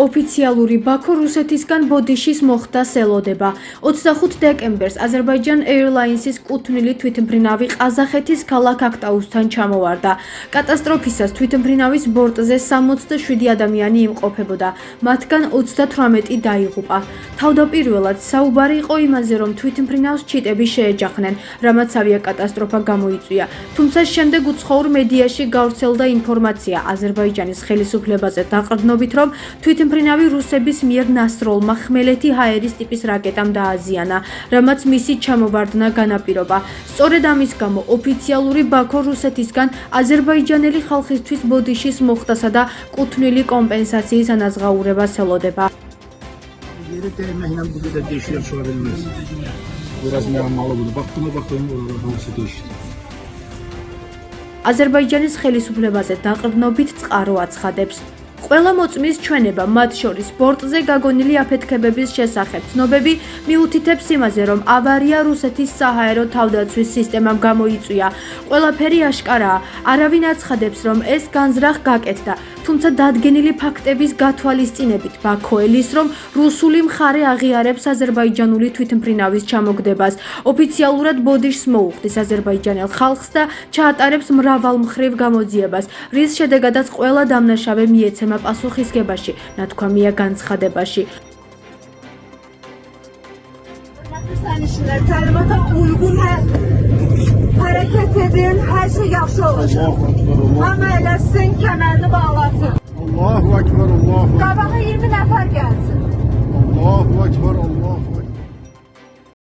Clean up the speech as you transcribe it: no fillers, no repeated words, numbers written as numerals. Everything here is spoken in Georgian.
ოფიციალური ბაქო რუსეთისგან ბოდიშის მოხდას ელოდება. 25 დეკემბერს Azerbaijan Airlines-ის კუთვნილი თვითმფრინავი ყაზახეთის ქალაქ აქტაუსთან ჩამოვარდა. კატასტროფისას თვითმფრინავის ბორტზე 67 ადამიანი იმყოფებოდა, მათგან 38 დაიღუპა. თავდაპირველად საუბარი იყო იმაზე, რომ თვითმფრინავს ჩიტები შეეჯახნენ, რამაც ავიაკატასტროფა გამოიწვია. თუმცა შემდეგ უცხოურ მედიაში გავრცელდა ინფორმაცია აზერბაიჯანის ხელისუფლებაზე დაყრდნობით, რომ თვითმფრინავი რუსების მიერ ნასროლმა ხმელეთი ჰაერის ტიპის რაკეტამ დააზიანა, რამაც მისი ჩამოვარდნა განაპირობა. სწორედ ამის გამო ოფიციალური ბაქო რუსეთისგან აზერბაიჯანელი ხალხისთვის ბოდიშის მოხდასა და კუთვნილი კომპენსაციის ანაზღაურებას ელოდება. აზერბაიჯანის ხელისუფლებაზე დაყრდნობით წყარო აცხადებს. ყველა მოწმის ჩვენება, მათ შორის ბორტზე გაგონილი აფეთქებების შესახებ ცნობები მიუთითებს იმაზე, რომ ავარია რუსეთის საჰაერო თავდაცვის სისტემამ გამოიწვია. ყველაფერი აშკარაა, არავინ აცხადებს, რომ ეს განზრახ გაკეთდა, თუმცა დადგენილი ფაქტების გათვალისწინებით ბაქო ელის, რომ რუსული მხარე აღიარებს აზერბაიჯანული თვითმფრინავის ჩამოგდებას. ოფიციალურად ბოდიშს მოუხდის აზერბაიჯანელ ხალხს და ჩაატარებს მრავალმხრივ გამოძიებას, რის შედეგადაც ყველა დამნაშავე მიეცემა პასუხისგებაში, ნათქვამია განცხადებაში. Təlimata uyğun hərəkət edin, hər şey yaxşı olacaq. Hamı eləsin, kəmərini bağlasın. Allahu Ekber, Allahu Ekber. Qabağa 20 nəfər gəlsin. Allahu Ekber, Allahu Ekber.